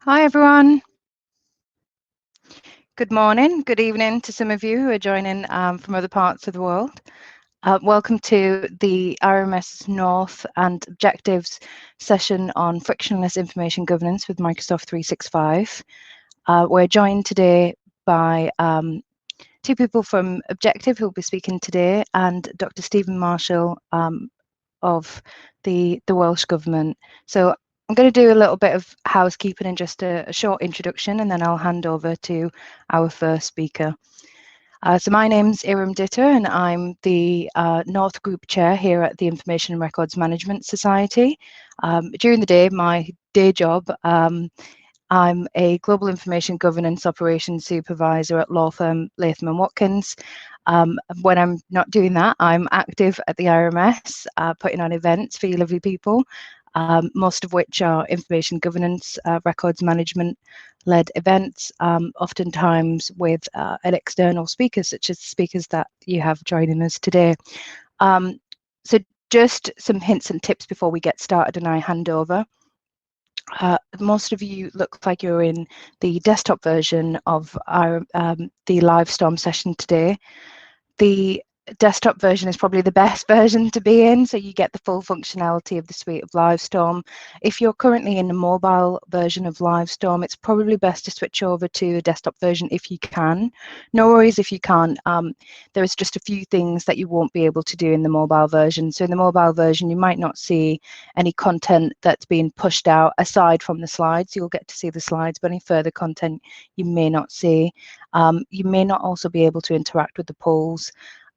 Hi everyone. Good morning, good evening to some of you who are joining from other parts of the world. Welcome to the IRMS North and Objectives session on Frictionless Information Governance with Microsoft 365. We're joined today by two people from Objective who will be speaking today, and Dr. Stephen Marshall of the Welsh Government. So I'm going to do a little bit of housekeeping and just a short introduction, and then I'll hand over to our first speaker. So my name's IRMS and I'm the North Group Chair here at the Information and Records Management Society. During the day, my day job, I'm a Global Information Governance Operations Supervisor at law firm Latham & Watkins. When I'm not doing that, I'm active at the IRMS, putting on events for you lovely people, most of which are information governance, records management led events, oftentimes with an external speaker, such as the speakers that you have joining us today. So just some hints and tips before we get started and I hand over. Most of you look like you're in the desktop version of our the live storm session today. The desktop version is probably the best version to be in, so you get the full functionality of the suite of Livestorm. If you're currently in the mobile version of Livestorm, it's probably best to switch over to the desktop version if you can. No worries if you can't. There's just a few things that you won't be able to do in the mobile version. So in the mobile version, you might not see any content that's being pushed out aside from the slides. You'll get to see the slides, but any further content you may not see. You may not also be able to interact with the polls,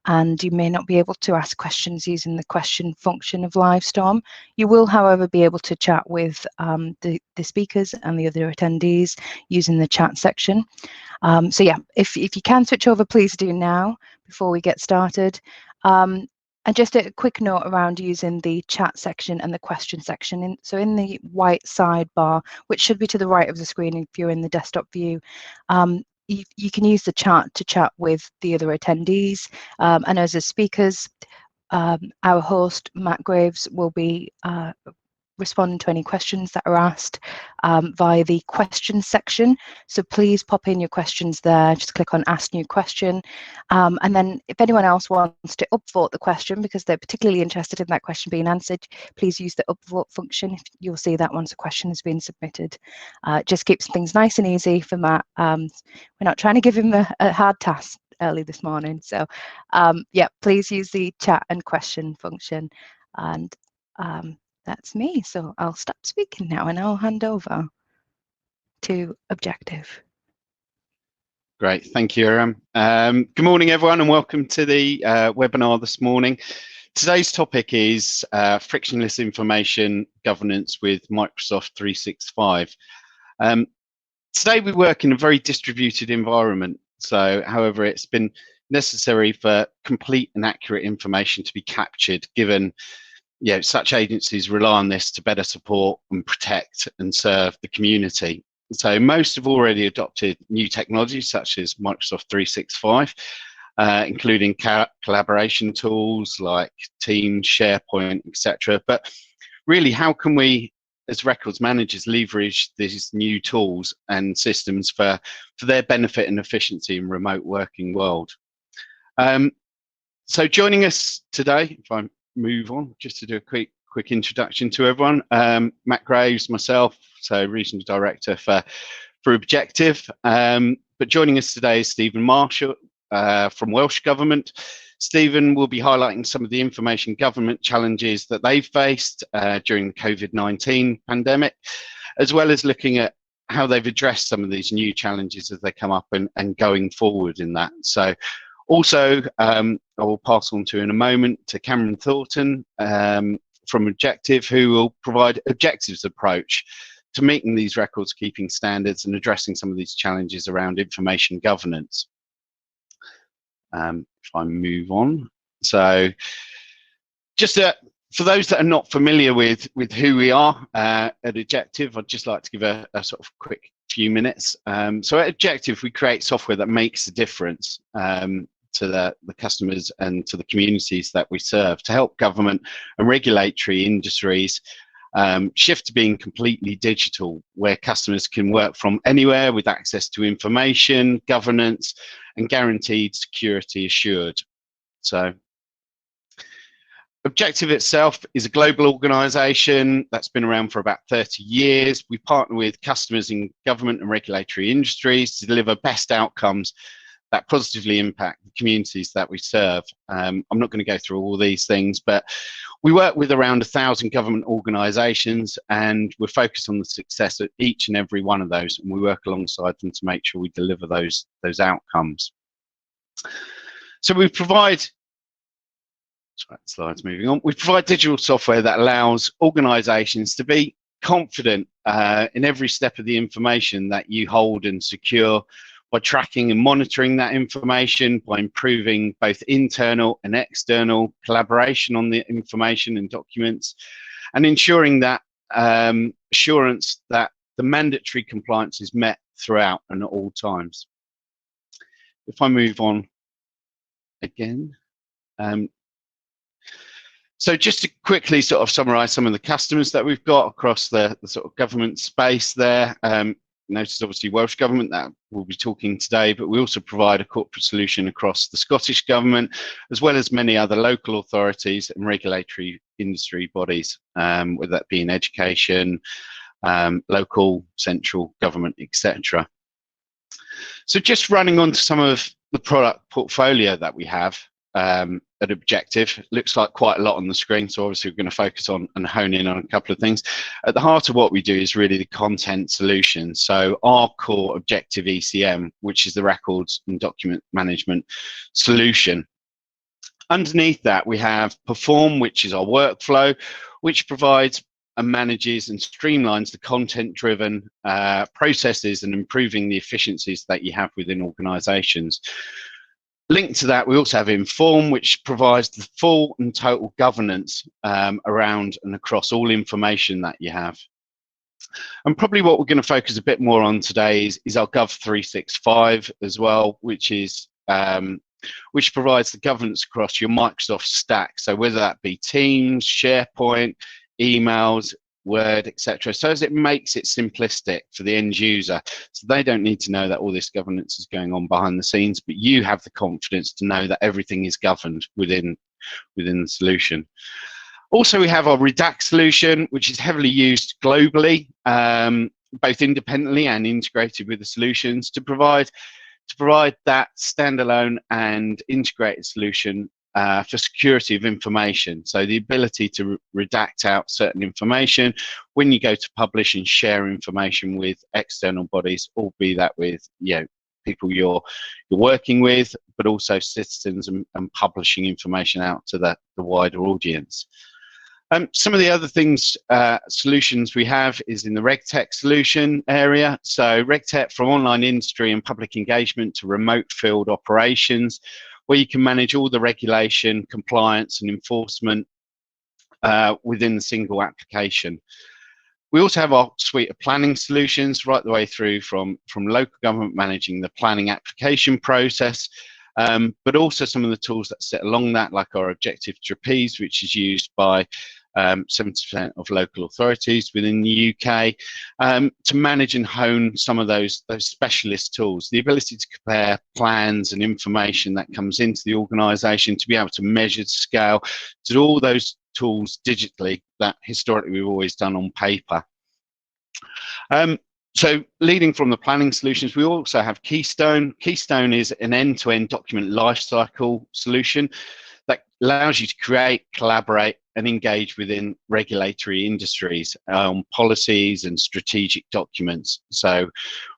and you may not be able to ask questions using the question function of Livestorm. You will, however, be able to chat with the speakers and the other attendees using the chat section. So yeah, if you can switch over, please do now before we get started. And just a quick note around using the chat section and the question section. So in the white sidebar, which should be to the right of the screen if you're in the desktop view, you can use the chat to chat with the other attendees. And as the speakers, our host, Matt Graves, will be responding to any questions that are asked via the questions section. So please pop in your questions there. Just click on Ask New Question. And then if anyone else wants to upvote the question because they're particularly interested in that question being answered, please use the upvote function. You'll see that once a question has been submitted. It just keeps things nice and easy for Matt. We're not trying to give him a hard task early this morning. So yeah, please use the chat and question function. And that's me. So I'll stop speaking now and I'll hand over to Objective. Great, thank you, Aram. Good morning, everyone, and welcome to the webinar this morning. Today's topic is frictionless information governance with Microsoft 365. Today we work in a very distributed environment. So, however, it's been necessary for complete and accurate information to be captured, given such agencies rely on this to better support and protect and serve the community. So most have already adopted new technologies such as Microsoft 365, including collaboration tools like Teams, Sharepoint, etc. But really, how can we, as records managers, leverage these new tools and systems for their benefit and efficiency in remote working world? So joining us today, if I move on, just to do a quick introduction to everyone. Matt Graves, myself, so Regional Director for Objective. But joining us today is Stephen Marshall from Welsh Government. Stephen will be highlighting some of the information government challenges that they've faced during the COVID-19 pandemic, as well as looking at how they've addressed some of these new challenges as they come up and going forward in that. So also, I will pass on to in a moment to Cameron Thornton from Objective, who will provide Objective's approach to meeting these records keeping standards and addressing some of these challenges around information governance. If I move on. So just for those that are not familiar with who we are at Objective, I'd just like to give a sort of quick few minutes. So at Objective, we create software that makes a difference to the customers and to the communities that we serve to help government and regulatory industries shift to being completely digital, where customers can work from anywhere with access to information, governance, and guaranteed security assured. So Objective itself is a global organisation that's been around for about 30 years. We partner with customers in government and regulatory industries to deliver best outcomes that positively impact the communities that we serve. I'm not going to go through all these things, but we work with around 1,000 government organisations, and we're focused on the success of each and every one of those, and we work alongside them to make sure we deliver those outcomes. So we provide slides moving on. We provide digital software that allows organisations to be confident in every step of the information that you hold and secure, by tracking and monitoring that information, by improving both internal and external collaboration on the information and documents, and ensuring that assurance that the mandatory compliance is met throughout and at all times. If I move on again. So just to quickly sort of summarise some of the customers that we've got across the sort of government space there. Notice obviously Welsh Government that we'll be talking today, but we also provide a corporate solution across the Scottish Government, as well as many other local authorities and regulatory industry bodies, whether that be in education, local, central government, etc. So just running on to some of the product portfolio that we have at Objective. Looks like quite a lot on the screen, so obviously we're going to focus on and hone in on a couple of things. At the heart of what we do is really the content solution. So our core Objective ECM, which is the records and document management solution. Underneath that, we have Perform, which is our workflow, which provides and manages and streamlines the content-driven processes and improving the efficiencies that you have within organisations. Linked to that, we also have Inform, which provides the full and total governance around and across all information that you have. And probably what we're going to focus a bit more on today is our Gov 365 as well, which is which provides the governance across your Microsoft stack. So whether that be Teams, SharePoint, emails, Word, etc. So as it makes it simplistic for the end user, so they don't need to know that all this governance is going on behind the scenes, but you have the confidence to know that everything is governed within the solution. Also, we have our Redact solution, which is heavily used globally, both independently and integrated with the solutions to provide that standalone and integrated solution for security of information. So the ability to redact out certain information when you go to publish and share information with external bodies, albeit that with people you're working with, but also citizens, and publishing information out to the wider audience. Some of the other things, solutions we have is in the RegTech solution area. So RegTech, from online industry and public engagement to remote field operations, where you can manage all the regulation, compliance and enforcement within the single application. We also have our suite of planning solutions right the way through from local government managing the planning application process, but also some of the tools that sit along that, like our Objective Trapeze, which is used by 70% of local authorities within the UK, to manage and hone some of those specialist tools. The ability to compare plans and information that comes into the organisation, to be able to measure, scale, to do all those tools digitally that historically we've always done on paper. So leading from the planning solutions, we also have Keystone. Keystone is an end-to-end document lifecycle solution that allows you to create, collaborate and engage within regulatory industries on policies and strategic documents. So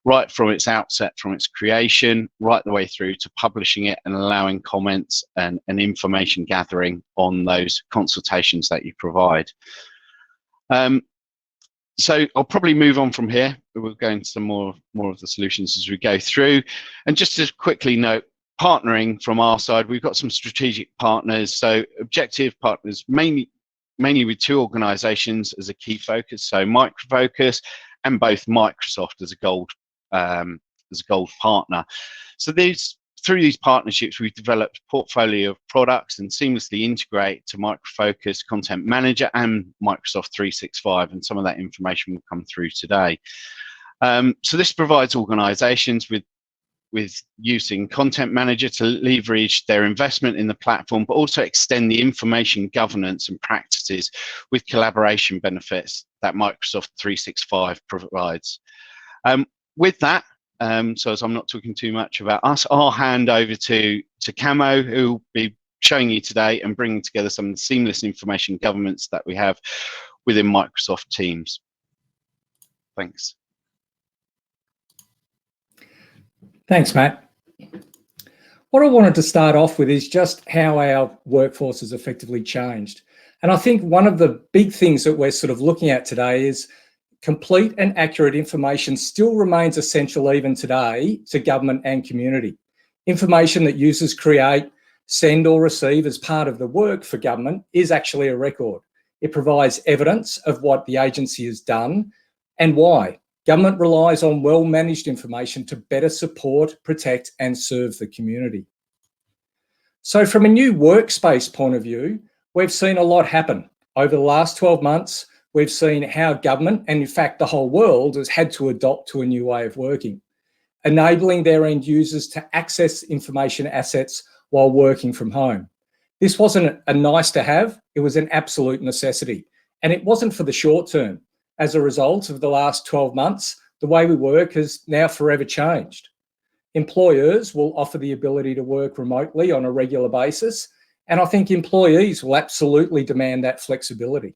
right from its outset, from its creation, right the way through to publishing it and allowing comments and information gathering on those consultations that you provide. So I'll probably move on from here. We'll go into some more of the solutions as we go through. And just to quickly note, partnering from our side, we've got some strategic partners. So Objective partners mainly with two organisations as a key focus. So Micro Focus and both Microsoft as a gold partner. So these through these partnerships, we've developed a portfolio of products and seamlessly integrate to Micro Focus, Content Manager and Microsoft 365, and some of that information will come through today. So this provides organizations with using Content Manager to leverage their investment in the platform, but also extend the information governance and practices with collaboration benefits that Microsoft 365 provides. With that, so as I'm not talking too much about us, I'll hand over to Camo, who will be showing you today and bringing together some of the seamless information governance that we have within Microsoft Teams. Thanks. Thanks, Matt. What I wanted to start off with is just how our workforce has effectively changed. And I think one of the big things that we're sort of looking at today is complete and accurate information still remains essential even today to government and community. Information that users create, send or receive as part of the work for government is actually a record. It provides evidence of what the agency has done and why. Government relies on well-managed information to better support, protect and serve the community. So from a new workspace point of view, we've seen a lot happen. Over the last 12 months, we've seen how government, and in fact the whole world, has had to adopt to a new way of working, enabling their end users to access information assets while working from home. This wasn't a nice to have, it was an absolute necessity. And it wasn't for the short term. As a result of the last 12 months, the way we work has now forever changed. Employers will offer the ability to work remotely on a regular basis, and I think employees will absolutely demand that flexibility.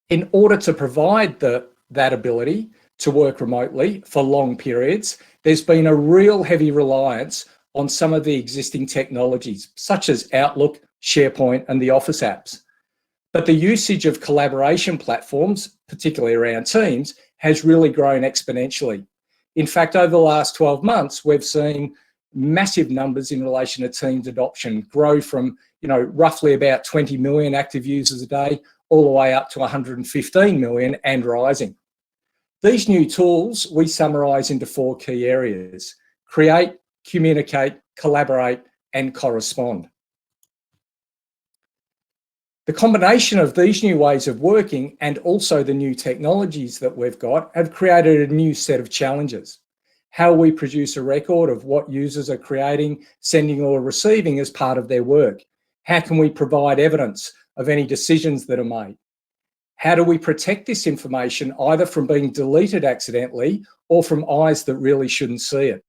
In order to provide that ability to work remotely for long periods, there's been a real heavy reliance on some of the existing technologies, such as Outlook, Sharepoint, and the Office apps. But the usage of collaboration platforms, particularly around Teams, has really grown exponentially. In fact, over the last 12 months, we've seen massive numbers in relation to Teams adoption grow from, roughly about 20 million active users a day, all the way up to 115 million and rising. These new tools we summarise into 4 key areas: create, communicate, collaborate, and correspond. The combination of these new ways of working and also the new technologies that we've got have created a new set of challenges. How we produce a record of what users are creating, sending or receiving as part of their work. How can we provide evidence of any decisions that are made? How do we protect this information either from being deleted accidentally or from eyes that really shouldn't see it?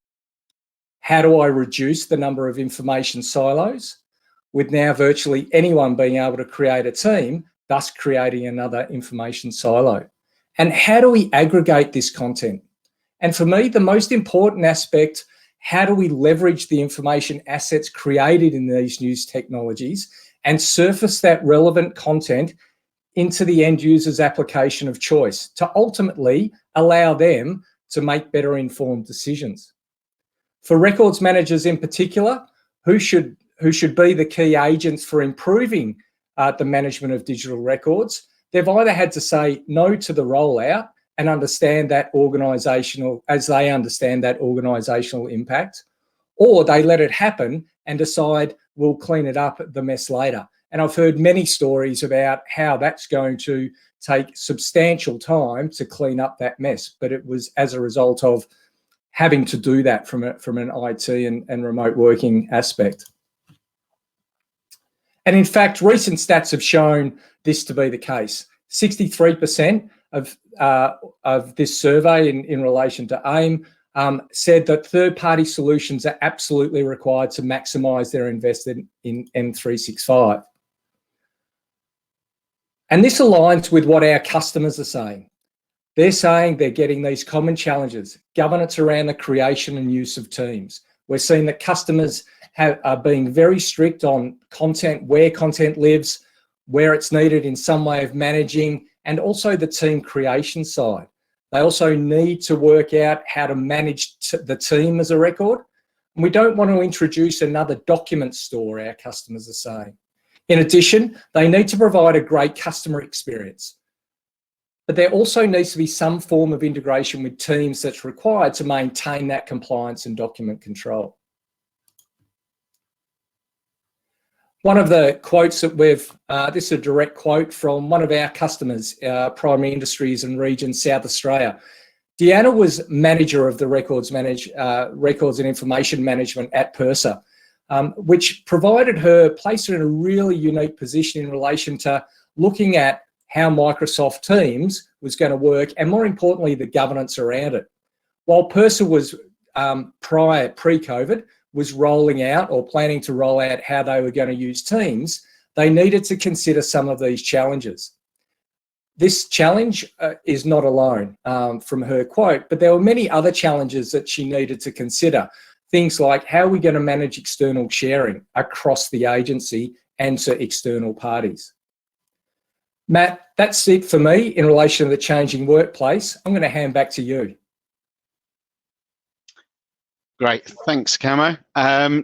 How do I reduce the number of information silos, with now virtually anyone being able to create a team, thus creating another information silo? And how do we aggregate this content? And for me, the most important aspect, how do we leverage the information assets created in these new technologies and surface that relevant content into the end user's application of choice to ultimately allow them to make better informed decisions? For records managers in particular, who should be the key agents for improving the management of digital records, they've either had to say no to the rollout and understand that organisational impact, or they let it happen and decide we'll clean it up the mess later. And I've heard many stories about how that's going to take substantial time to clean up that mess, but it was as a result of having to do that from an IT and remote working aspect. And in fact, recent stats have shown this to be the case. 63% of this survey in relation to AIM said that third-party solutions are absolutely required to maximise their investment in M365. And this aligns with what our customers are saying. They're saying they're getting these common challenges, governance around the creation and use of teams. We're seeing that customers are being very strict on content, where content lives, where it's needed in some way of managing, and also the team creation side. They also need to work out how to manage the team as a record. And we don't want to introduce another document store, our customers are saying. In addition, they need to provide a great customer experience. but there also needs to be some form of integration with teams that's required to maintain that compliance and document control. One of the quotes that we've, this is a direct quote from one of our customers, Primary Industries and Region South Australia. Deanna was manager of the records and information management at PIRSA, which placed her in a really unique position in relation to looking at how Microsoft Teams was going to work, and more importantly, the governance around it. While PIRSA was pre-COVID, was rolling out or planning to roll out how they were going to use Teams, they needed to consider some of these challenges. This challenge is not alone from her quote, but there were many other challenges that she needed to consider. Things like, how are we going to manage external sharing across the agency and to external parties? Matt, that's it for me in relation to the changing workplace. I'm going to hand back to you. Great, thanks, Camo.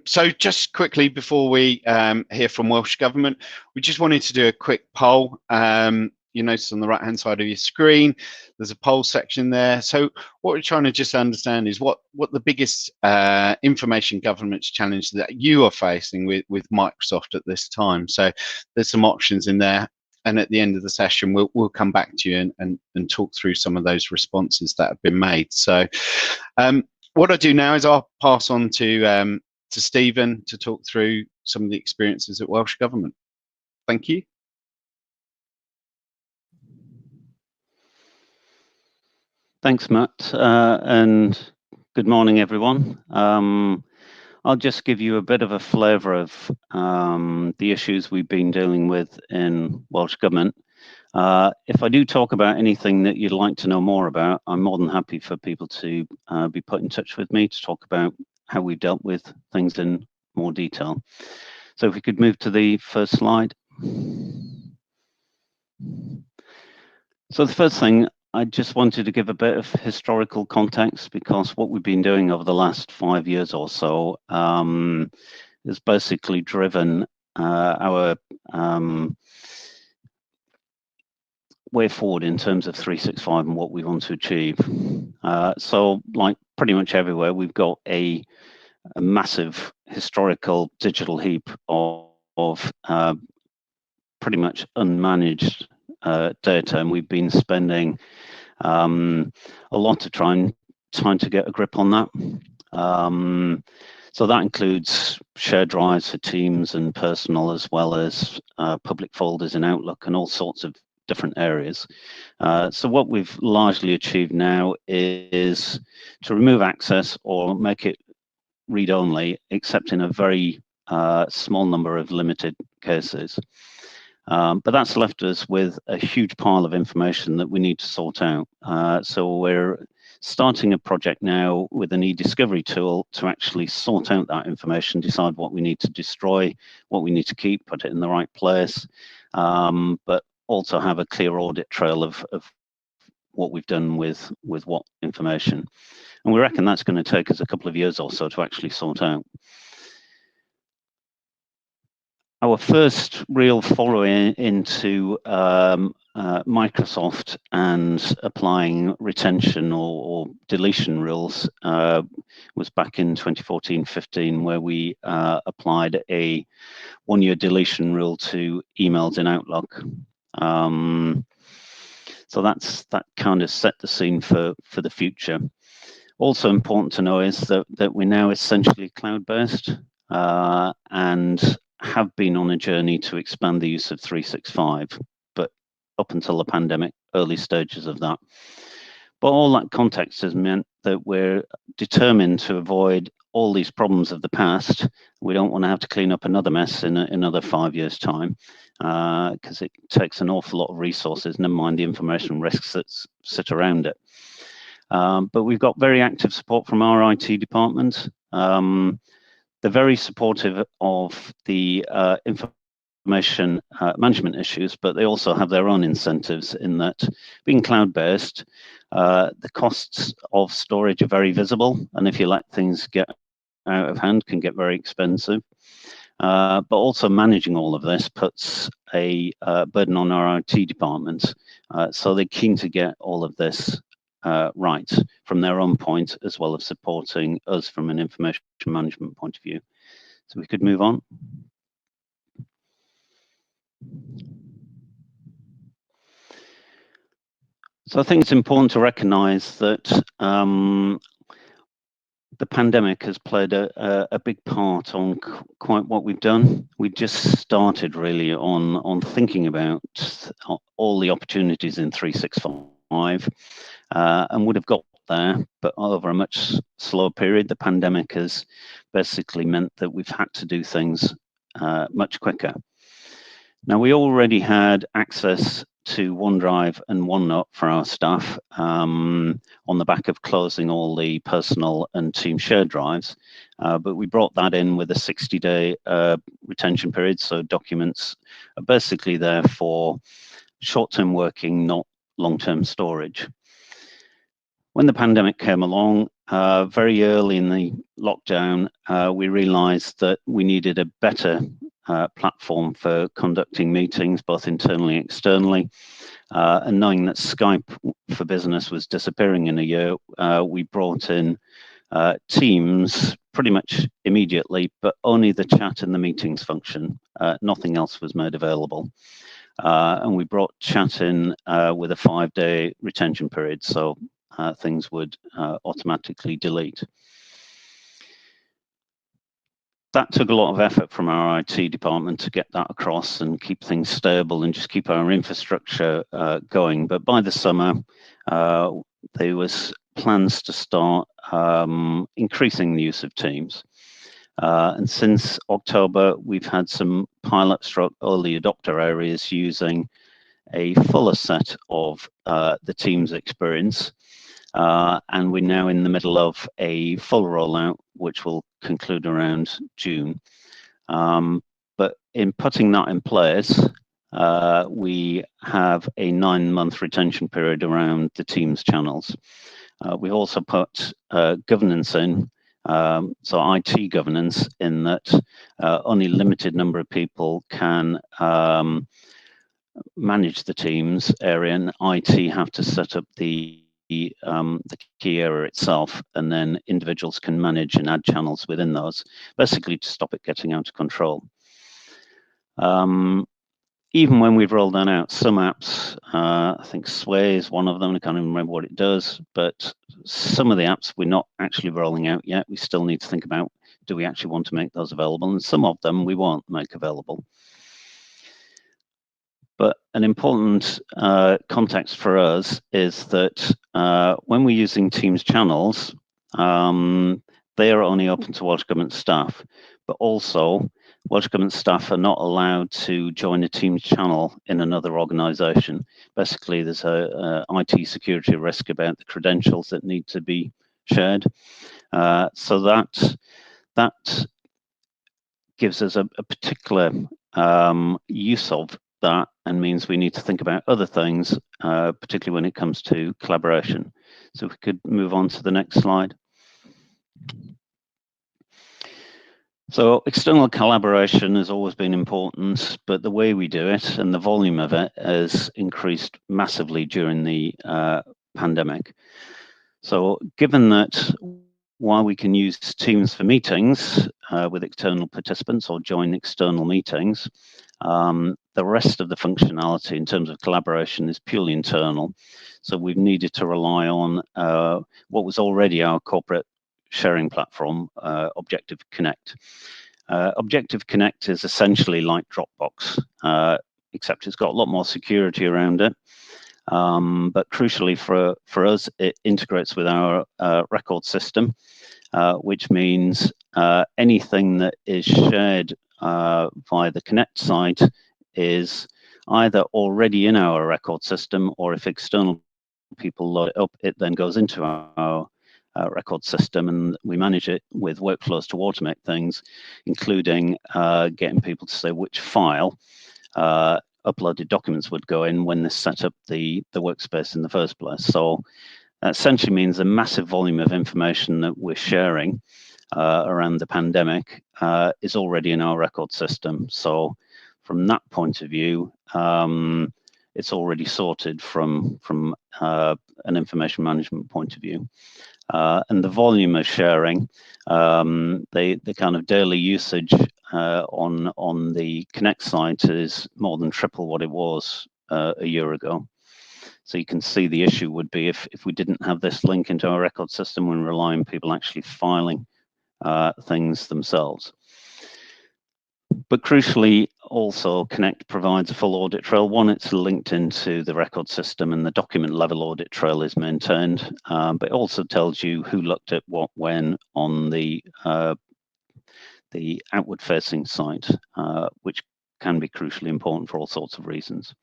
So just quickly before we hear from Welsh Government, we just wanted to do a quick poll. You notice on the right-hand side of your screen, there's a poll section there. So what we're trying to just understand is what the biggest information governance challenge that you are facing with Microsoft at this time. So there's some options in there. And at the end of the session, we'll come back to you and talk through some of those responses that have been made. So what I do now is I'll pass on to Stephen to talk through some of the experiences at Welsh Government. Thank you. Thanks, Matt, and good morning, everyone. I'll just give you a bit of a flavour of the issues we've been dealing with in Welsh Government. If I do talk about anything that you'd like to know more about, I'm more than happy for people to be put in touch with me to talk about how we've dealt with things in more detail. So if we could move to the first slide. So the first thing, I just wanted to give a bit of historical context, because what we've been doing over the last 5 years or so has basically driven our way forward in terms of 365 and what we want to achieve. So like pretty much everywhere, we've got a massive historical digital heap of pretty much unmanaged data, and we've been spending a lot of time trying to get a grip on that. So that includes shared drives for Teams and personal, as well as public folders in Outlook and all sorts of different areas. So what we've largely achieved now is to remove access or make it read-only, except in a very small number of limited cases. But that's left us with a huge pile of information that we need to sort out. So we're starting a project now with an e-discovery tool to actually sort out that information, decide what we need to destroy, what we need to keep, put it in the right place, but also have a clear audit trail of what we've done with what information. And we reckon that's going to take us a couple of years or so to actually sort out. Our first real foray into Microsoft and applying retention or deletion rules was back in 2014-15, where we applied a one-year deletion rule to emails in Outlook. So that kind of set the scene for the future. Also important to know is that we're now essentially cloud-based and have been on a journey to expand the use of 365, but up until the pandemic, early stages of that. But all that context has meant that we're determined to avoid all these problems of the past. We don't want to have to clean up another mess in another 5 years' time, because it takes an awful lot of resources, never mind the information risks that sit around it. But we've got very active support from our IT department. They're very supportive of the information management issues, but they also have their own incentives in that being cloud-based, the costs of storage are very visible, and if you let things get out of hand, can get very expensive. But also managing all of this puts a burden on our IT department. So they're keen to get all of this right from their own point, as well as supporting us from an information management point of view. So we could move on. So I think it's important to recognise that the pandemic has played a big part on quite what we've done. We just started really on thinking about all the opportunities in 365 and would have got there, but over a much slower period. The pandemic has basically meant that we've had to do things much quicker. Now, we already had access to OneDrive and OneNote for our staff on the back of closing all the personal and team shared drives, but we brought that in with a 60-day retention period, so documents are basically there for short-term working, not long-term storage. When the pandemic came along, very early in the lockdown, we realized that we needed a better platform for conducting meetings, both internally and externally. And knowing that Skype for Business was disappearing in a year, we brought in Teams pretty much immediately, but only the chat and the meetings function. Nothing else was made available. And we brought chat in with a 5-day retention period, so things would automatically delete. That took a lot of effort from our IT department to get that across and keep things stable and just keep our infrastructure going. But by the summer, there was plans to start increasing the use of Teams. And since October, we've had some pilot stroke early adopter areas using a fuller set of the Teams experience. And we're now in the middle of a full rollout, which will conclude around June. But in putting that in place, we have a 9-month retention period around the Teams channels. We've also put governance in, so IT governance, in that only a limited number of people can manage the Teams area, and IT have to set up the key area itself, and then individuals can manage and add channels within those, basically to stop it getting out of control. Even when we've rolled that out, some apps, I think Sway is one of them, I can't even remember what it does, but some of the apps we're not actually rolling out yet. We still need to think about, do we actually want to make those available? And some of them we won't make available. But an important context for us is that when we're using Teams channels, they are only open to Welsh Government staff, but also Welsh Government staff are not allowed to join a Teams channel in another organisation. Basically, there's a IT security risk about the credentials that need to be shared. So that gives us a particular use of that, and means we need to think about other things, particularly when it comes to collaboration. So if we could move on to the next slide. So external collaboration has always been important, but the way we do it and the volume of it has increased massively during the pandemic. So given that while we can use Teams for meetings with external participants or join external meetings, the rest of the functionality in terms of collaboration is purely internal. So we've needed to rely on what was already our corporate sharing platform, Objective Connect. Objective Connect is essentially like Dropbox, except it's got a lot more security around it. But crucially for us, it integrates with our record system, which means anything that is shared via the Connect site is either already in our record system, or if external people load it up, it then goes into our record system, and we manage it with workflows to automate things, including getting people to say which file uploaded documents would go in when they set up the workspace in the first place. So that essentially means a massive volume of information that we're sharing around the pandemic is already in our record system. So from that point of view, it's already sorted from an information management point of view. And the volume of sharing, the kind of daily usage on the Connect site is more than triple what it was a year ago. So you can see the issue would be if we didn't have this link into our record system and rely on people actually filing things themselves. But crucially, also Connect provides a full audit trail. One, it's linked into the record system and the document level audit trail is maintained, but it also tells you who looked at what when on the outward facing site, which can be crucially important for all sorts of reasons.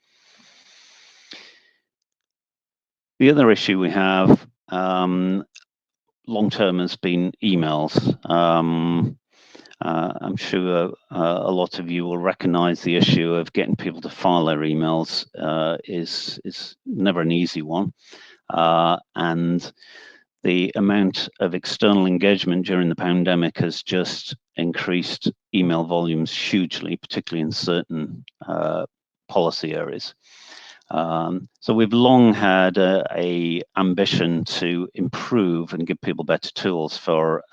The other issue we have long term has been emails. I'm sure a lot of you will recognize the issue of getting people to file their emails is never an easy one. And the amount of external engagement during the pandemic has just increased email volumes hugely, particularly in certain policy areas. So we've long had a ambition to improve and give people better tools for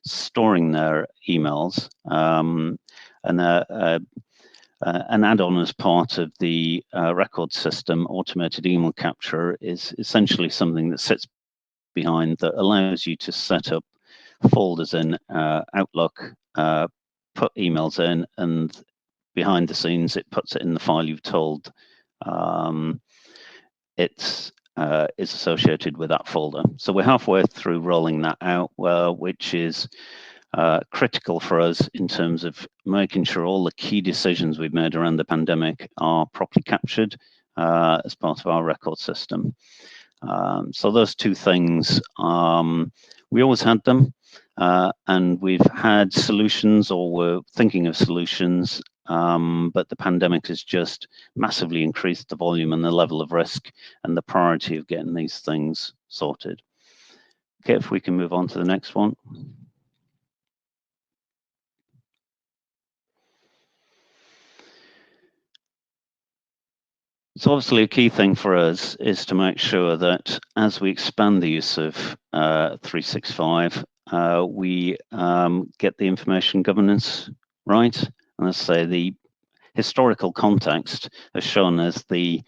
storing their emails, and an add-on as part of the record system, automated email capture, is essentially something that sits behind that allows you to set up folders in Outlook, put emails in, and behind the scenes it puts it in the file you've told it's is associated with that folder. So we're halfway through rolling that out, which is critical for us in terms of making sure all the key decisions we've made around the pandemic are properly captured as part of our record system. So those two things, we always had them, and we've had solutions, or we're thinking of solutions, but the pandemic has just massively increased the volume and the level of risk and the priority of getting these things sorted. Okay, if we can move on to the next one. So obviously a key thing for us is to make sure that as we expand the use of 365, we get the information governance right. And let's say the historical context has shown us the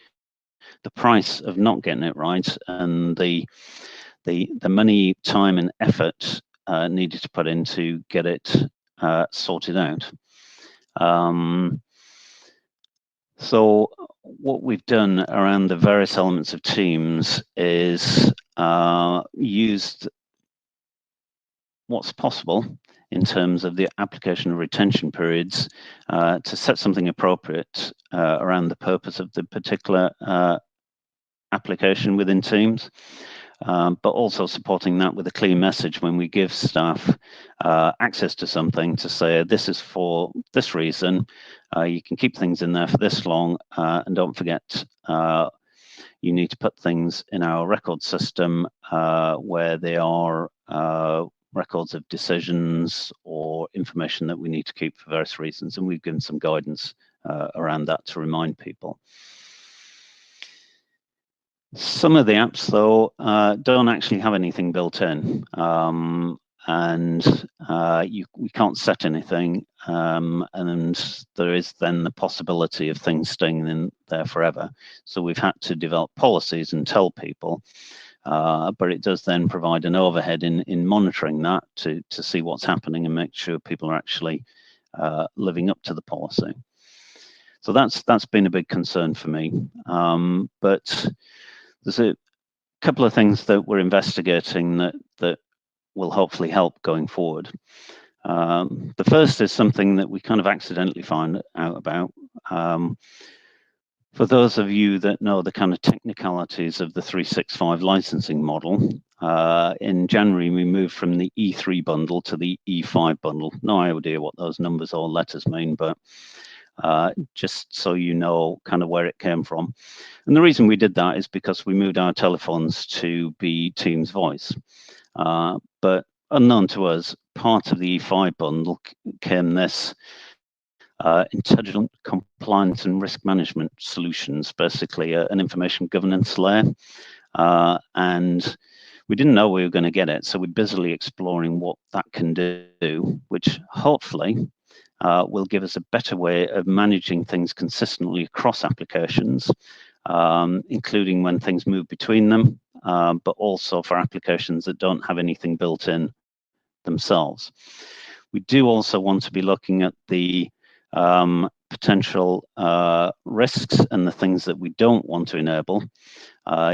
price of not getting it right, and the money, time, and effort needed to put in to get it sorted out. So what we've done around the various elements of Teams is used what's possible in terms of the application of retention periods to set something appropriate around the purpose of the particular application within Teams, but also supporting that with a clear message when we give staff access to something to say, this is for this reason, you can keep things in there for this long, and don't forget, you need to put things in our record system where they are records of decisions or information that we need to keep for various reasons, and we've given some guidance around that to remind people. Some of the apps, though, don't actually have anything built in, and we can't set anything, and there is then the possibility of things staying in there forever. So we've had to develop policies and tell people, but it does then provide an overhead in monitoring that to see what's happening and make sure people are actually living up to the policy. So that's been a big concern for me, but there's a couple of things that we're investigating that will hopefully help going forward. The first is something that we kind of accidentally found out about. For those of you that know the kind of technicalities of the 365 licensing model, in January we moved from the E3 bundle to the E5 bundle. No idea what those numbers or letters mean, but just so you know kind of where it came from. And the reason we did that is because we moved our telephones to be Teams voice. But unknown to us, part of the E5 bundle came this intelligent compliance and risk management solutions, basically an information governance layer. And we didn't know we were going to get it, so we're busily exploring what that can do, which hopefully will give us a better way of managing things consistently across applications, including when things move between them, but also for applications that don't have anything built in themselves. We do also want to be looking at the potential risks and the things that we don't want to enable.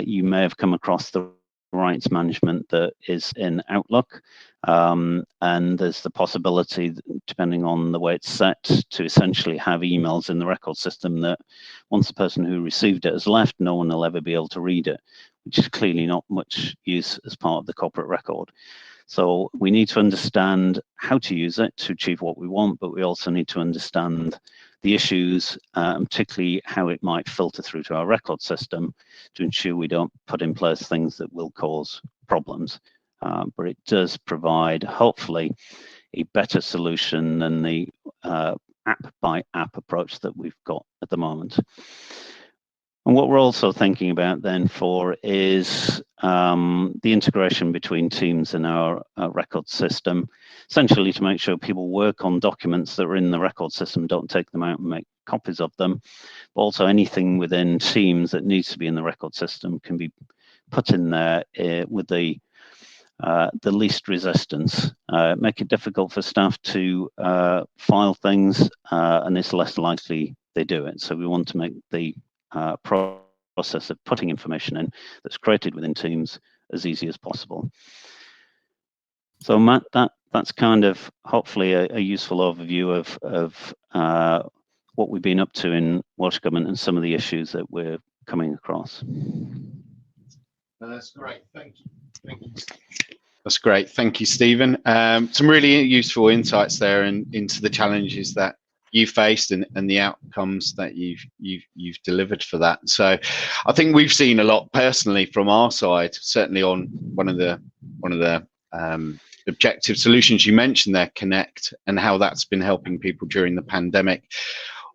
You may have come across the rights management that is in Outlook, and there's the possibility, depending on the way it's set, to essentially have emails in the record system that once the person who received it has left, no one will ever be able to read it, which is clearly not much use as part of the corporate record. So we need to understand how to use it to achieve what we want, but we also need to understand the issues, particularly how it might filter through to our record system to ensure we don't put in place things that will cause problems. But it does provide, hopefully, a better solution than the app-by-app approach that we've got at the moment. And what we're also thinking about then for is the integration between teams in our record system, essentially to make sure people work on documents that are in the record system, don't take them out and make copies of them. But also anything within teams that needs to be in the record system can be put in there with the least resistance. Make it difficult for staff to file things, and it's less likely they do it. So we want to make the process of putting information in that's created within teams as easy as possible. So Matt, that's kind of hopefully a useful overview of what we've been up to in Welsh Government and some of the issues that we're coming across. That's great, thank you. That's great, thank you, Stephen. Some really useful insights there into the challenges that you faced and the outcomes that you've delivered for that. So I think we've seen a lot personally from our side, certainly on one of the objective solutions you mentioned there, Connect, and how that's been helping people during the pandemic,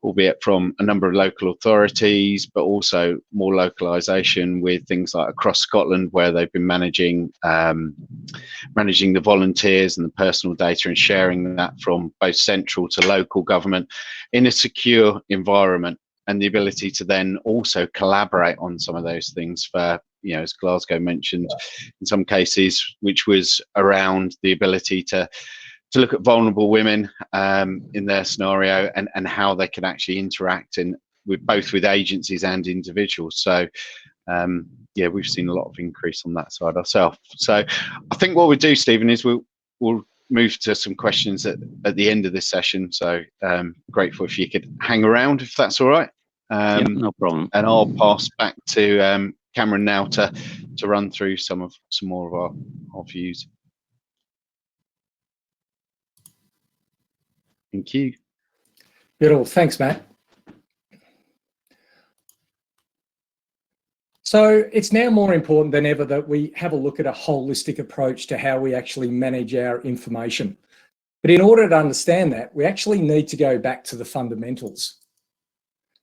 albeit from a number of local authorities, but also more localization with things like across Scotland, where they've been managing the volunteers and the personal data and sharing that from both central to local government in a secure environment, and the ability to then also collaborate on some of those things for, you know, as Glasgow mentioned, in some cases, which was around the ability to look at vulnerable women in their scenario and how they can actually interact with both agencies and individuals. So yeah, we've seen a lot of increase on that side ourselves. So I think what we'll do, Stephen, is we'll move to some questions at the end of this session. So grateful if you could hang around, if that's all right. Yep, no problem. And I'll pass back to Cameron now to run through some more of our views. Thank you. Beautiful. Thanks, Matt. So it's now more important than ever that we have a look at a holistic approach to how we actually manage our information. But in order to understand that, we actually need to go back to the fundamentals.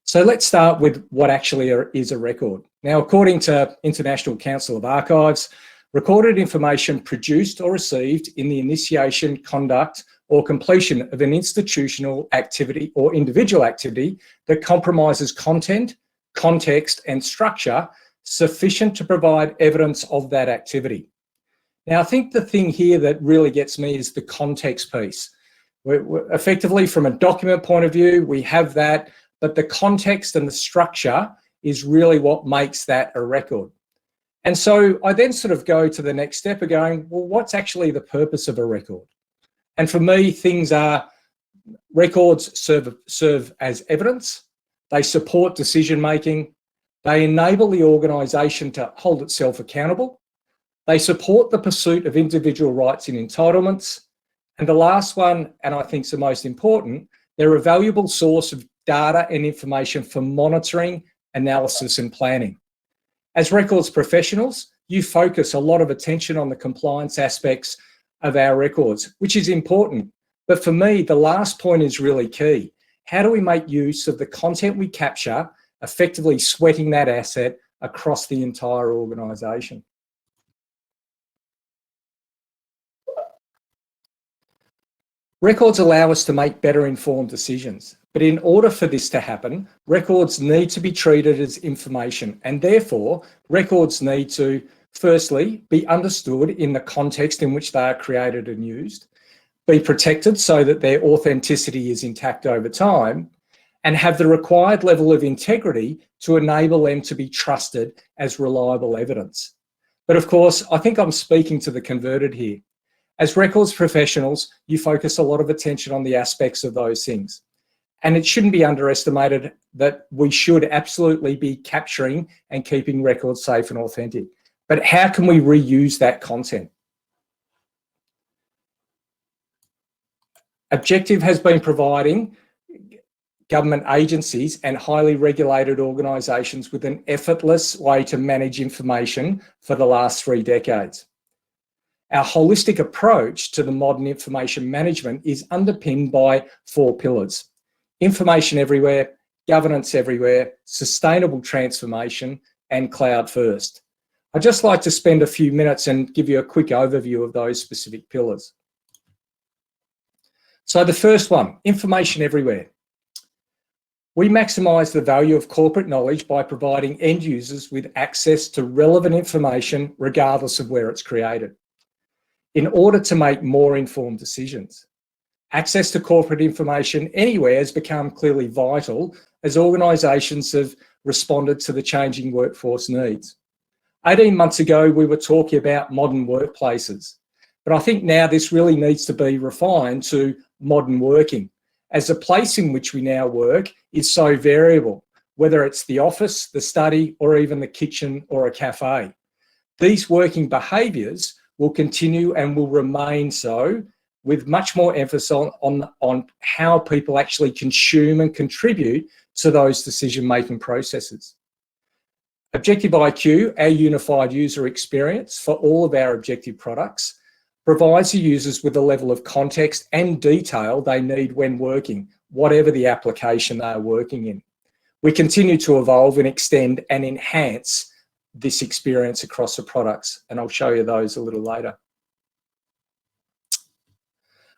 So let's start with what actually is a record. Now, according to International Council of Archives, recorded information produced or received in the initiation, conduct, or completion of an institutional activity or individual activity that compromises content, context, and structure sufficient to provide evidence of that activity. Now, I think the thing here that really gets me is the context piece. We're effectively, from a document point of view, we have that, but the context and the structure is really what makes that a record. And so I then sort of go to the next step of going, well, what's actually the purpose of a record? And for me, things are, records serve as evidence, they support decision-making, they enable the organisation to hold itself accountable, they support the pursuit of individual rights and entitlements, and the last one, and I think is the most important, they're a valuable source of data and information for monitoring, analysis and planning. As records professionals, you focus a lot of attention on the compliance aspects of our records, which is important. But for me, the last point is really key. How do we make use of the content we capture, effectively sweating that asset across the entire organisation? Records allow us to make better informed decisions, but in order for this to happen, records need to be treated as information, and therefore records need to, firstly, be understood in the context in which they are created and used, be protected so that their authenticity is intact over time, and have the required level of integrity to enable them to be trusted as reliable evidence. But of course, I think I'm speaking to the converted here. As records professionals, you focus a lot of attention on the aspects of those things. And it shouldn't be underestimated that we should absolutely be capturing and keeping records safe and authentic. But how can we reuse that content? Objective has been providing government agencies and highly regulated organisations with an effortless way to manage information for the last 3 decades. Our holistic approach to the modern information management is underpinned by 4 pillars: information everywhere, governance everywhere, sustainable transformation, and cloud first. I'd just like to spend a few minutes and give you a quick overview of those specific pillars. So the first one, information everywhere. We maximise the value of corporate knowledge by providing end users with access to relevant information regardless of where it's created, in order to make more informed decisions. Access to corporate information anywhere has become clearly vital as organisations have responded to the changing workforce needs. 18 months ago, we were talking about modern workplaces, but I think now this really needs to be refined to modern working, as the place in which we now work is so variable, whether it's the office, the study, or even the kitchen or a cafe. These working behaviours will continue and will remain so, with much more emphasis on how people actually consume and contribute to those decision-making processes. Objective IQ, our unified user experience for all of our Objective products, provides the users with the level of context and detail they need when working, whatever the application they are working in. We continue to evolve and extend and enhance this experience across the products, and I'll show you those a little later.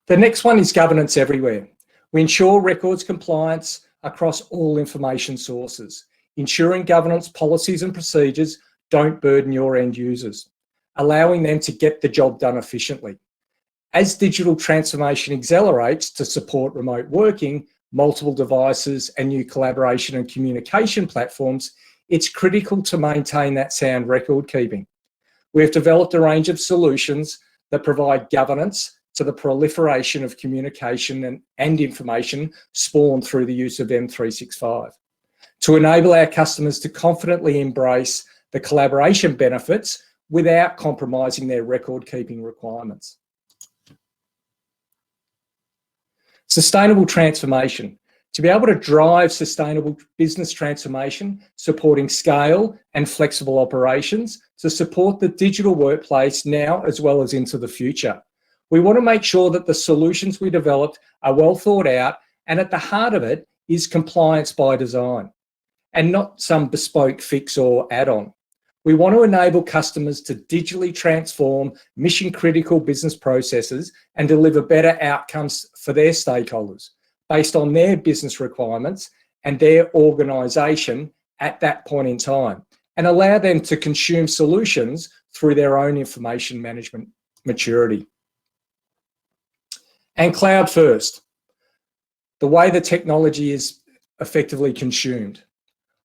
The next one is governance everywhere. We ensure records compliance across all information sources, ensuring governance policies and procedures don't burden your end users, allowing them to get the job done efficiently. As digital transformation accelerates to support remote working, multiple devices, and new collaboration and communication platforms, it's critical to maintain that sound record keeping. We have developed a range of solutions that provide governance to the proliferation of communication and information spawned through the use of M365, to enable our customers to confidently embrace the collaboration benefits without compromising their record-keeping requirements. Sustainable transformation. To be able to drive sustainable business transformation, supporting scale and flexible operations to support the digital workplace now as well as into the future. We want to make sure that the solutions we developed are well thought out, and at the heart of it is compliance by design and not some bespoke fix or add-on. We want to enable customers to digitally transform mission-critical business processes and deliver better outcomes for their stakeholders based on their business requirements and their organisation at that point in time, and allow them to consume solutions through their own information management maturity. And cloud first, the way the technology is effectively consumed.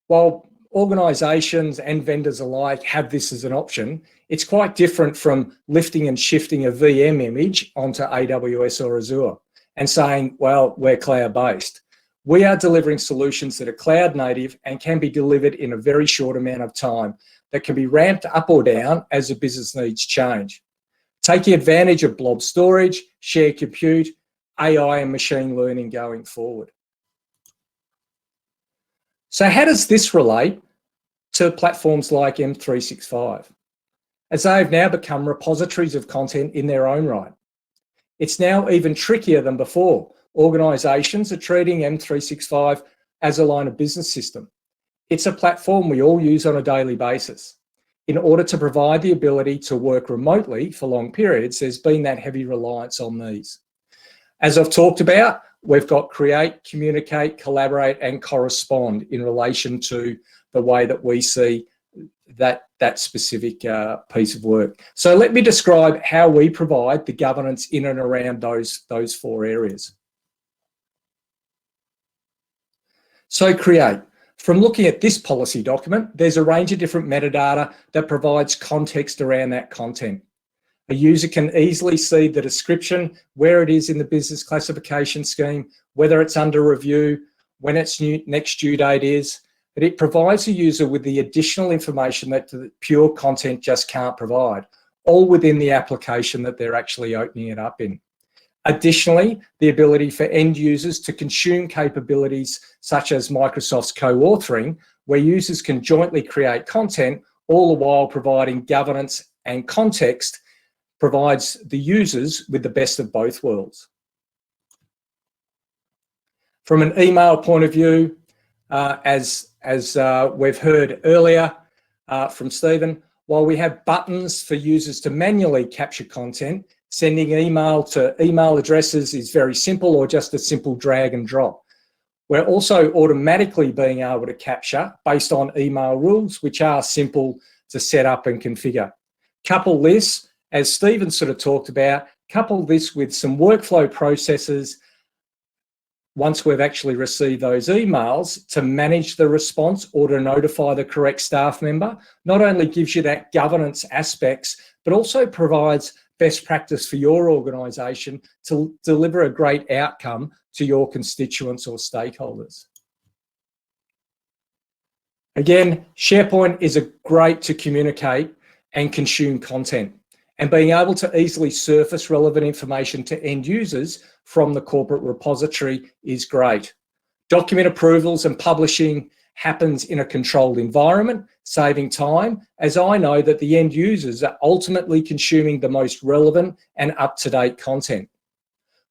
While organisations and vendors alike have this as an option, it's quite different from lifting and shifting a VM image onto AWS or Azure and saying, well, we're cloud-based. We are delivering solutions that are cloud native and can be delivered in a very short amount of time that can be ramped up or down as the business needs change. Taking advantage of blob storage, shared compute, AI and machine learning going forward. So how does this relate to platforms like M365? As they have now become repositories of content in their own right, It's now even trickier than before. Organisations are treating M365 as a line of business system. It's a platform we all use on a daily basis. In order to provide the ability to work remotely for long periods, there's been that heavy reliance on these. As I've talked about, we've got create, communicate, collaborate, and correspond in relation to the way that we see that specific piece of work. So let me describe how we provide the governance in and around those 4 areas. So create. From looking at this policy document, there's a range of different metadata that provides context around that content. A user can easily see the description, where it is in the business classification scheme, whether it's under review, when its next due date is, but it provides the user with the additional information that the pure content just can't provide, all within the application that they're actually opening it up in. Additionally, the ability for end users to consume capabilities such as Microsoft's co-authoring, where users can jointly create content, all the while providing governance and context, provides the users with the best of both worlds. From an email point of view, as we've heard earlier from Stephen, while we have buttons for users to manually capture content, sending email to email addresses is very simple, or just a simple drag and drop. We're also automatically being able to capture based on email rules, which are simple to set up and configure. Couple this, as Stephen sort of talked about, couple this with some workflow processes once we've actually received those emails to manage the response or to notify the correct staff member, not only gives you that governance aspects, but also provides best practice for your organisation to deliver a great outcome to your constituents or stakeholders. Again, Sharepoint is great to communicate and consume content, and being able to easily surface relevant information to end users from the corporate repository is great. Document approvals and publishing happens in a controlled environment, saving time, as I know that the end users are ultimately consuming the most relevant and up-to-date content.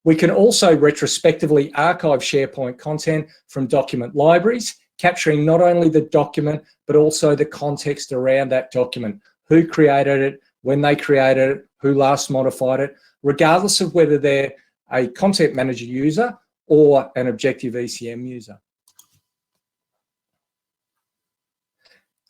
We can also retrospectively archive Sharepoint content from document libraries, capturing not only the document, but also the context around that document, who created it, when they created it, who last modified it, regardless of whether they're a content manager user or an Objective ECM user.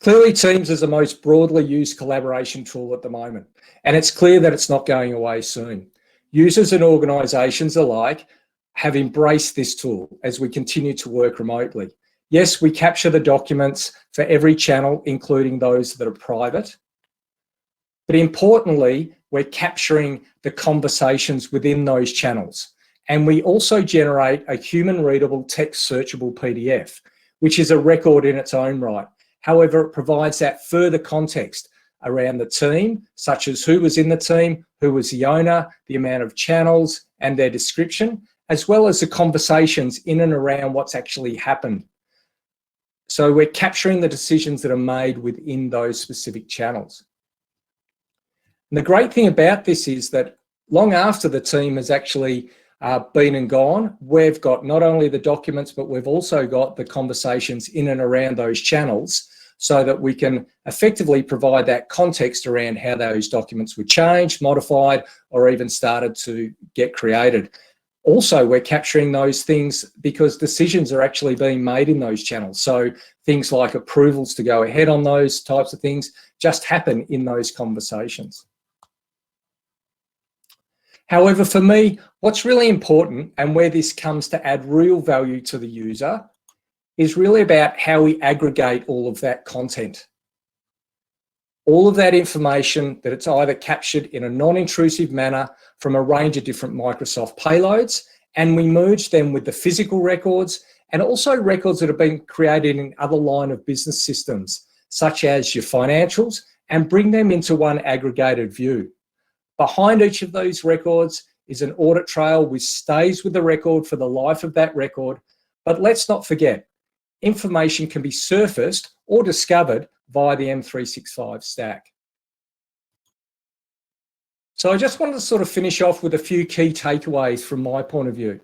Clearly, Teams is the most broadly used collaboration tool at the moment, and it's clear that it's not going away soon. Users and organisations alike have embraced this tool as we continue to work remotely. Yes, we capture the documents for every channel, including those that are private, but importantly, we're capturing the conversations within those channels. And we also generate a human-readable text searchable PDF, which is a record in its own right. However, it provides that further context around the team, such as who was in the team, who was the owner, the amount of channels and their description, as well as the conversations in and around what's actually happened. So we're capturing the decisions that are made within those specific channels. And the great thing about this is that long after the team has actually been and gone, we've got not only the documents, but we've also got the conversations in and around those channels so that we can effectively provide that context around how those documents were changed, modified, or even started to get created. Also, we're capturing those things because decisions are actually being made in those channels. So things like approvals to go ahead on those types of things just happen in those conversations. However, for me, what's really important and where this comes to add real value to the user is really about how we aggregate all of that content. All of that information that it's either captured in a non-intrusive manner from a range of different Microsoft payloads, and we merge them with the physical records and also records that have been created in other line of business systems, such as your financials, and bring them into one aggregated view. Behind each of those records is an audit trail which stays with the record for the life of that record. But let's not forget, information can be surfaced or discovered via the M365 stack. So I just wanted to sort of finish off with a few key takeaways from my point of view.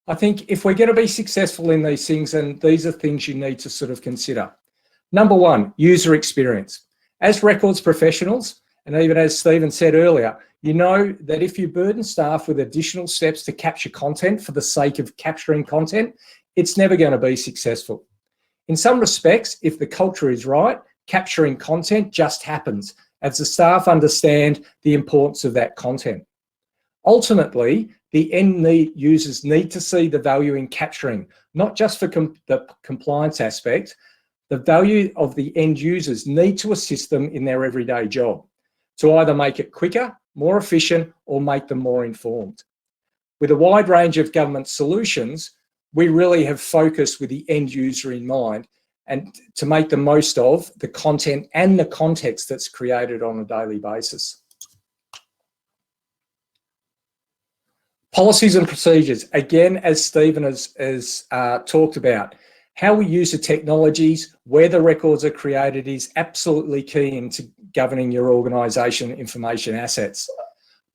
I think if we're going to be successful in these things, and these are things you need to sort of consider. Number one, user experience. As records professionals, and even as Stephen said earlier, you know that if you burden staff with additional steps to capture content for the sake of capturing content, it's never going to be successful. In some respects, if the culture is right, capturing content just happens as the staff understand the importance of that content. Ultimately, the end users need to see the value in capturing, not just for the compliance aspect. The value of the end users need to assist them in their everyday job to either make it quicker, more efficient, or make them more informed. With a wide range of government solutions, we really have focused with the end user in mind and to make the most of the content and the context that's created on a daily basis. Policies and procedures, again, as Stephen has talked about, how we use the technologies, where the records are created is absolutely key into governing your organisation information assets.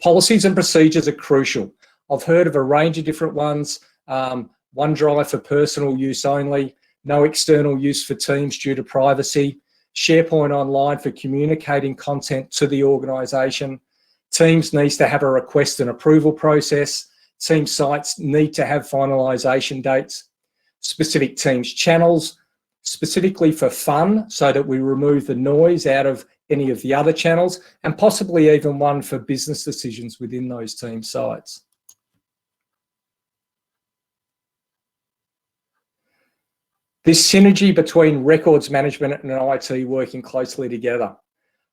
Policies and procedures are crucial. I've heard of a range of different ones, OneDrive for personal use only, no external use for teams due to privacy, SharePoint Online for communicating content to the organisation. Teams needs to have a request and approval process. Team sites need to have finalisation dates. Specific Teams channels, specifically for fun, so that we remove the noise out of any of the other channels, and possibly even one for business decisions within those team sites. This synergy between records management and IT working closely together.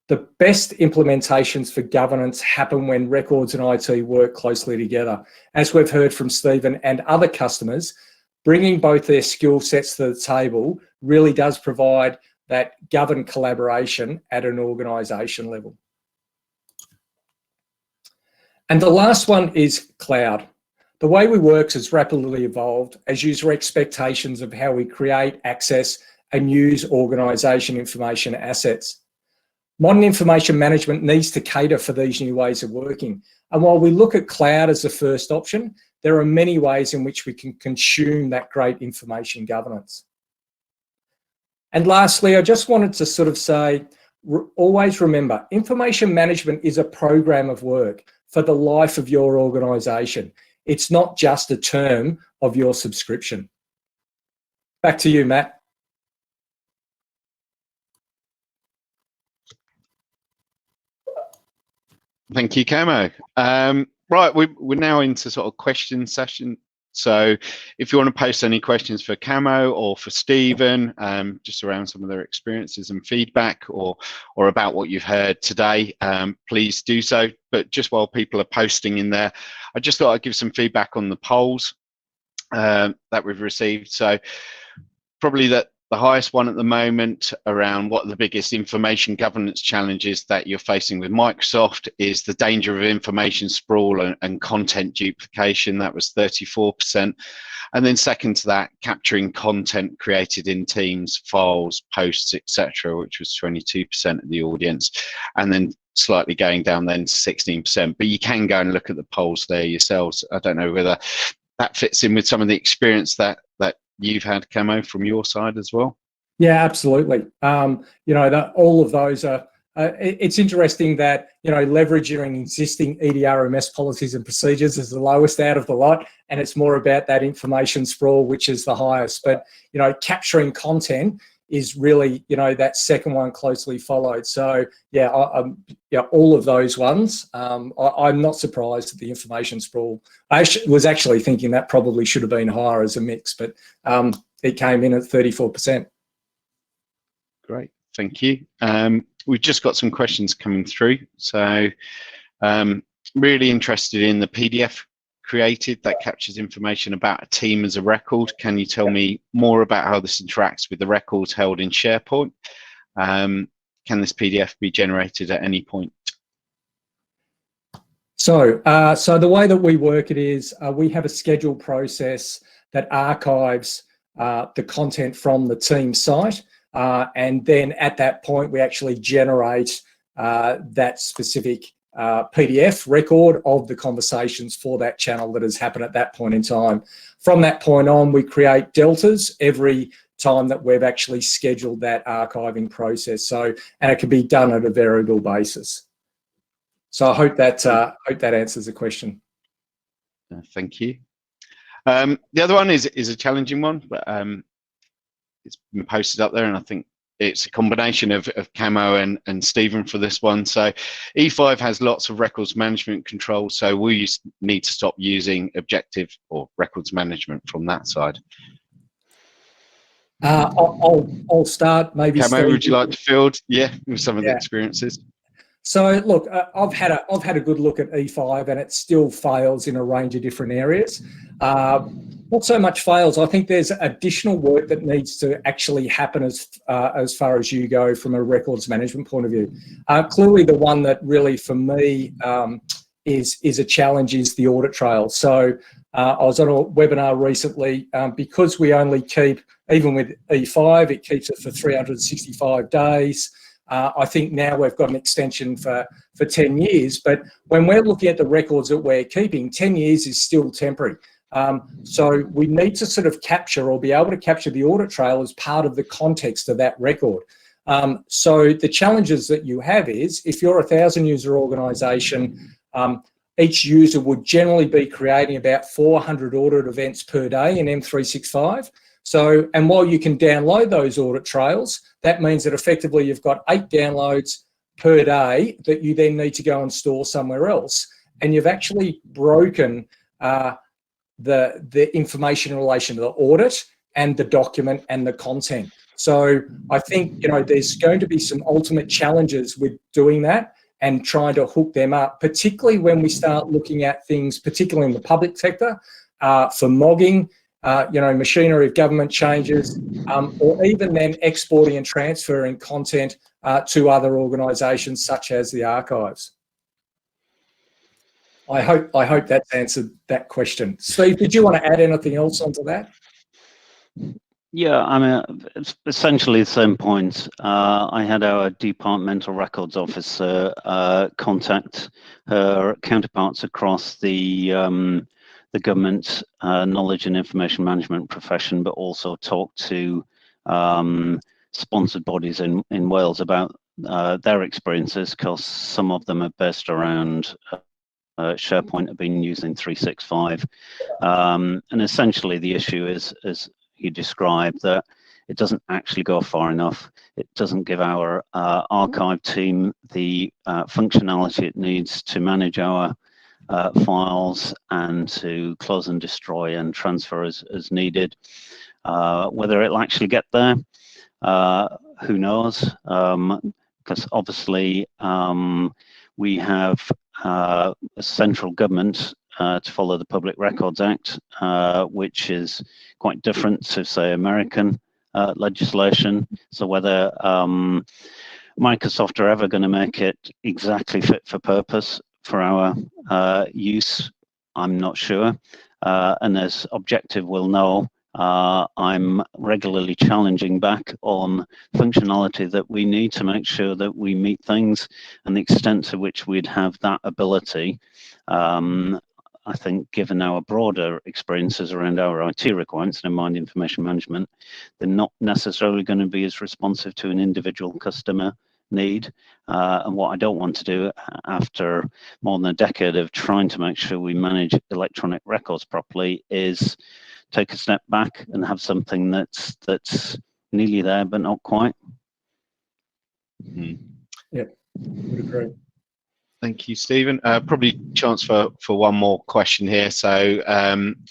The best implementations for governance happen when records and IT work closely together. As we've heard from Stephen and other customers, bringing both their skill sets to the table really does provide that governed collaboration at an organisation level. And the last one is cloud. The way we work has rapidly evolved as user expectations of how we create, access and use organisation information assets. Modern information management needs to cater for these new ways of working. And while we look at cloud as the first option, there are many ways in which we can consume that great information governance. And lastly, I just wanted to sort of say, always remember, information management is a program of work for the life of your organisation. It's not just a term of your subscription. Back to you, Matt. Thank you, Camo. Right, we're now into sort of question session. So if you want to post any questions for Camo or for Stephen, just around some of their experiences and feedback or about what you've heard today, please do so. But just while people are posting in there, I just thought I'd give some feedback on the polls that we've received. So probably the highest one at the moment around what are the biggest information governance challenges that you're facing with Microsoft is the danger of information sprawl and content duplication. That was 34%. And then second to that, capturing content created in Teams, files, posts, etc., which was 22% of the audience. And then slightly going down then to 16%. But you can go and look at the polls there yourselves. I don't know whether that fits in with some of the experience that you've had, Camo, from your side as well. Yeah, absolutely. You know, all of those are, it's interesting that, you know, leveraging existing EDRMS policies and procedures is the lowest out of the lot, and it's more about that information sprawl, which is the highest. But, you know, capturing content is really, you know, that second one closely followed. So, yeah, yeah, all of those ones, I'm not surprised at the information sprawl. I was actually thinking that probably should have been higher as a mix, but it came in at 34%. Great, thank you. We've just got some questions coming through. So really interested in the PDF created that captures information about a team as a record. Can you tell me more about how this interacts with the records held in SharePoint? Can this PDF be generated at any point? So the way that we work it is we have a scheduled process that archives the content from the team site, and then at that point we actually generate that specific PDF record of the conversations for that channel that has happened at that point in time. From that point on, we create deltas every time that we've actually scheduled that archiving process. So, and it can be done at a variable basis. So I hope that answers the question. Thank you. The other one is a challenging one, but it's been posted up there, and I think it's a combination of Camo and Stephen for this one. So E5 has lots of records management controls, so we need to stop using objective or records management from that side. I'll start maybe. Camo, Steve, would you like to field? Yeah, with some of the experiences. So look, I've had a good look at E5, and it still fails in a range of different areas. Not so much fails. I think there's additional work that needs to actually happen as far as you go from a records management point of view. Clearly, the one that really for me is a challenge is the audit trail. So I was on a webinar recently because we only keep, even with E5, it keeps it for 365 days. I think now we've got an extension for 10 years, but when we're looking at the records that we're keeping, 10 years is still temporary. So we need to sort of capture or be able to capture the audit trail as part of the context of that record. So the challenges that you have is if you're a 1,000 user organisation, each user would generally be creating about 400 audit events per day in M365. So, and while you can download those audit trails, that means that effectively you've got 8 downloads per day that you then need to go and store somewhere else. And you've actually broken the information in relation to the audit and the document and the content. So I think, there's going to be some ultimate challenges with doing that and trying to hook them up, particularly when we start looking at things, particularly in the public sector, for mogging, machinery of government changes, or even then exporting and transferring content to other organisations such as the archives. I hope that's answered that question. Steve, did you want to add anything else onto that? Yeah, I mean, it's essentially the same point. I had our departmental records officer contact her counterparts across the government knowledge and information management profession, but also talk to sponsored bodies in Wales about their experiences, because some of them are based around Sharepoint, have been using 365. And essentially the issue is, as you described, that it doesn't actually go far enough. It doesn't give our archive team the functionality it needs to manage our files and to close and destroy and transfer as needed. Whether it'll actually get there, who knows? Because obviously we have a central government to follow the Public Records Act, which is quite different to, say, American legislation. So whether Microsoft are ever going to make it exactly fit for purpose for our use, I'm not sure. And as Objective will know, I'm regularly challenging back on functionality that we need to make sure that we meet things, and the extent to which we'd have that ability. I think given our broader experiences around our IT requirements and mind information management, they're not necessarily going to be as responsive to an individual customer need. And what I don't want to do after more than a decade of trying to make sure we manage electronic records properly is take a step back and have something that's nearly there but not quite. Yeah, would agree. Thank you, Stephen. Probably chance for one more question here. So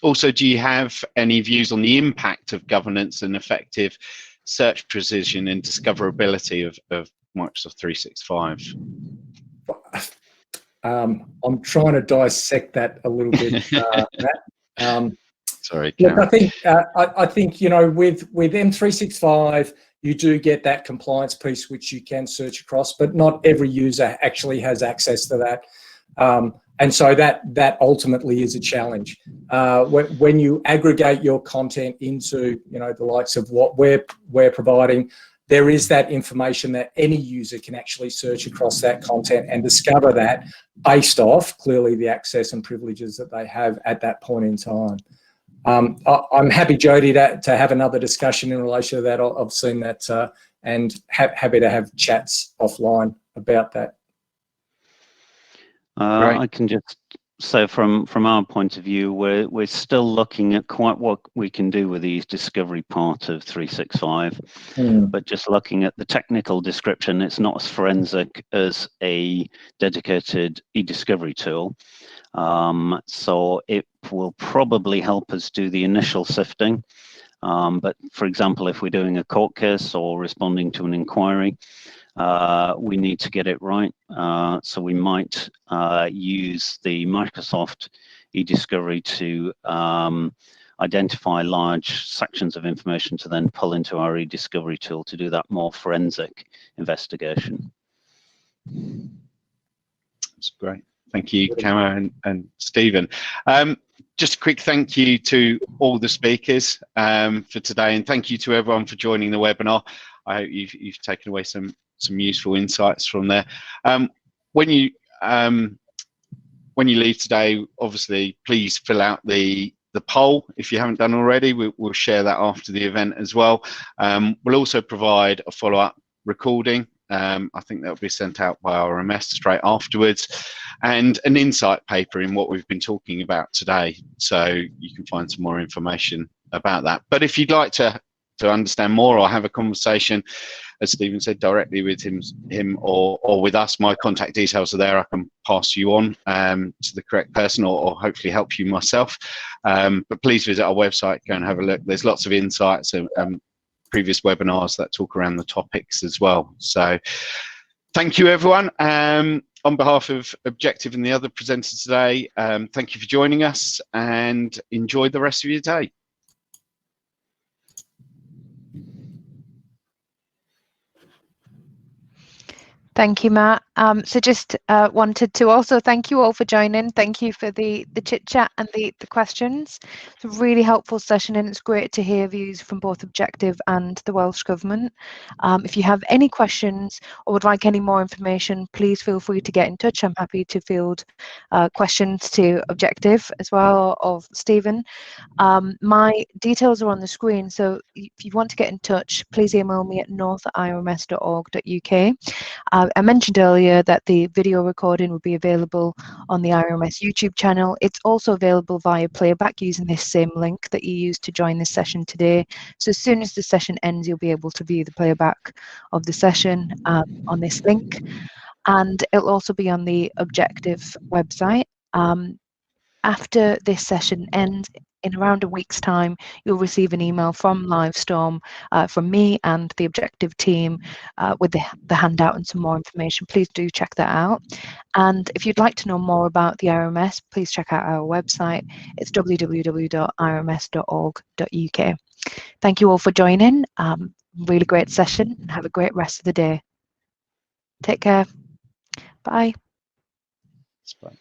also, do you have any views on the impact of governance and effective search precision and discoverability of Microsoft 365? I'm trying to dissect that a little bit, Matt. Sorry, look, I think with M365, you do get that compliance piece which you can search across, but not every user actually has access to that, and so that ultimately is a challenge. When you aggregate your content into the likes of what we're providing, there is that information that any user can actually search across that content and discover that based off clearly the access and privileges that they have at that point in time. I'm happy, Jody, to have another discussion in relation to that. I've seen that and happy to have chats offline about that. I can just say from our point of view, we're still looking at quite what we can do with the discovery part of 365, but just looking at the technical description, it's not as forensic as a dedicated e-discovery tool. So it will probably help us do the initial sifting. But for example, if we're doing a court case or responding to an inquiry, we need to get it right. So we might use the Microsoft eDiscovery to identify large sections of information to then pull into our eDiscovery tool to do that more forensic investigation. That's great. Thank you, Camo and Stephen. Just a quick thank you to all the speakers for today, and thank you to everyone for joining the webinar. I hope you've taken away some useful insights from there. When you leave today, obviously, please fill out the poll if you haven't done already. We'll share that after the event as well. We'll also provide a follow-up recording. I think that will be sent out by IRMS straight afterwards, and an insight paper in what we've been talking about today, so you can find some more information about that. But if you'd like to understand more or have a conversation, as Stephen said, directly with him or with us, my contact details are there. I can pass you on to the correct person, or hopefully help you myself. But please visit our website, go and have a look. There's lots of insights and previous webinars that talk around the topics as well. So thank you, everyone. On behalf of Objective and the other presenters today, thank you for joining us, and enjoy the rest of your day. Thank you, Matt. So just wanted to also thank you all for joining. Thank you for the chit chat and the questions. It's a really helpful session, and it's great to hear views from both Objective and the Welsh Government. If you have any questions or would like any more information, please feel free to get in touch. I'm happy to field questions to Objective as well, or Stephen. My details are on the screen, so if you want to get in touch, please email me at north@irms.org.uk. I mentioned earlier that the video recording will be available on the IRMS YouTube channel. It's also available via playback using this same link that you used to join this session today. So as soon as the session ends, you'll be able to view the playback of the session on this link. And it'll also be on the Objective website. After this session ends, in around a week's time, you'll receive an email from Livestorm, from me and the Objective team with the handout and some more information. Please do check that out. And if you'd like to know more about the IRMS, please check out our website. It's www.irms.org.uk. Thank you all for joining. Really great session, and have a great rest of the day. Take care. Bye. That's fine.